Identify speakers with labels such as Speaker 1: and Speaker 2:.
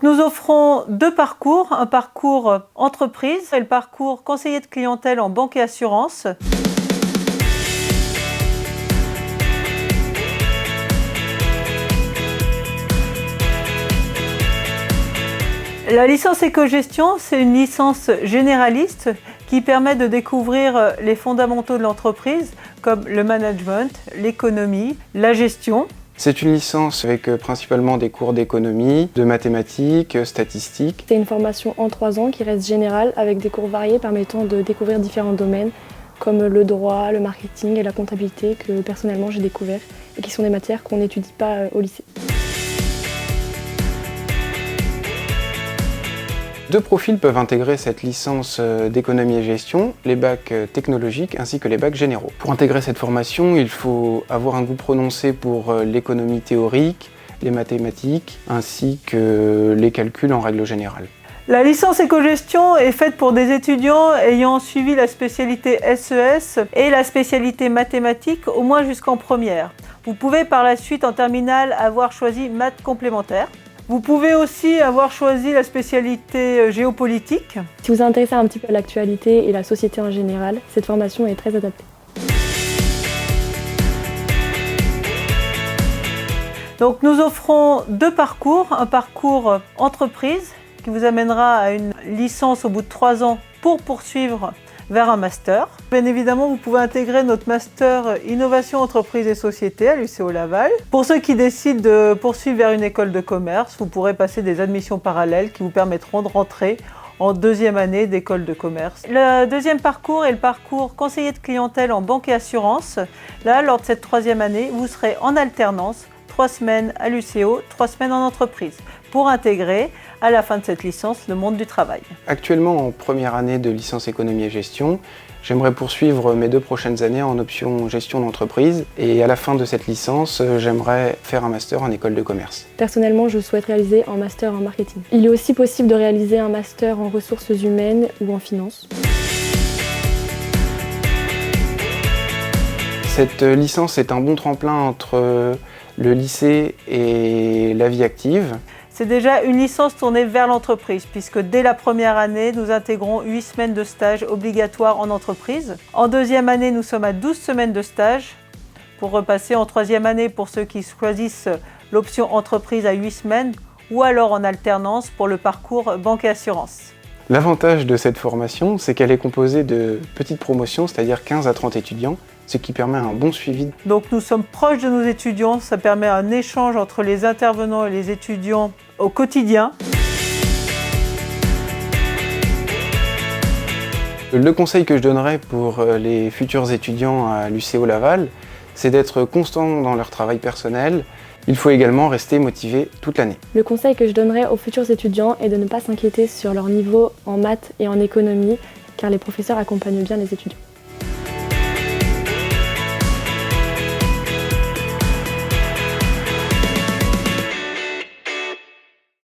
Speaker 1: Nous offrons deux parcours, un parcours entreprise et le parcours conseiller de clientèle en banque et assurance. La licence éco-gestion, c'est une licence généraliste qui permet de découvrir les fondamentaux de l'entreprise comme le management, l'économie, la gestion.
Speaker 2: C'est une licence avec principalement des cours d'économie, de mathématiques, statistiques.
Speaker 3: C'est une formation en 3 ans qui reste générale avec des cours variés permettant de découvrir différents domaines comme le droit, le marketing et la comptabilité que personnellement j'ai découvert et qui sont des matières qu'on n'étudie pas au lycée.
Speaker 2: Deux profils peuvent intégrer cette licence d'économie et gestion, les bacs technologiques ainsi que les bacs généraux. Pour intégrer cette formation, il faut avoir un goût prononcé pour l'économie théorique, les mathématiques ainsi que les calculs en règle générale.
Speaker 1: La licence éco-gestion est faite pour des étudiants ayant suivi la spécialité SES et la spécialité mathématiques au moins jusqu'en première. Vous pouvez par la suite en terminale avoir choisi maths complémentaires. Vous pouvez aussi avoir choisi la spécialité géopolitique.
Speaker 3: Si vous vous intéressez un petit peu à l'actualité et la société en général, cette formation est très adaptée.
Speaker 1: Donc nous offrons deux parcours, un parcours entreprise qui vous amènera à une licence au bout de 3 ans pour poursuivre vers un master. Bien évidemment, vous pouvez intégrer notre master Innovation, Entreprise et Société à l'UCO Laval. Pour ceux qui décident de poursuivre vers une école de commerce, vous pourrez passer des admissions parallèles qui vous permettront de rentrer en 2e année d'école de commerce. Le deuxième parcours est le parcours conseiller de clientèle en banque et assurance. Là, lors de cette 3e année, vous serez en alternance 3 semaines à l'UCO, 3 semaines en entreprise pour intégrer à la fin de cette licence le monde du travail.
Speaker 2: Actuellement en première année de licence économie et gestion, j'aimerais poursuivre mes 2 prochaines années en option gestion d'entreprise et à la fin de cette licence, j'aimerais faire un master en école de commerce.
Speaker 3: Personnellement, je souhaite réaliser un master en marketing. Il est aussi possible de réaliser un master en ressources humaines ou en finance.
Speaker 2: Cette licence est un bon tremplin entre le lycée et la vie active.
Speaker 1: C'est déjà une licence tournée vers l'entreprise puisque dès la première année, nous intégrons 8 semaines de stage obligatoires en entreprise. En 2e année, nous sommes à 12 semaines de stage pour repasser en 3e année pour ceux qui choisissent l'option entreprise à 8 semaines ou alors en alternance pour le parcours banque et assurance.
Speaker 2: L'avantage de cette formation, c'est qu'elle est composée de petites promotions, c'est-à-dire 15 à 30 étudiants, ce qui permet un bon suivi.
Speaker 1: Donc nous sommes proches de nos étudiants, ça permet un échange entre les intervenants et les étudiants au quotidien.
Speaker 2: Le conseil que je donnerais pour les futurs étudiants à l'UCO Laval, c'est d'être constant dans leur travail personnel. Il faut également rester motivé toute l'année.
Speaker 3: Le conseil que je donnerais aux futurs étudiants est de ne pas s'inquiéter sur leur niveau en maths et en économie, car les professeurs accompagnent bien les étudiants.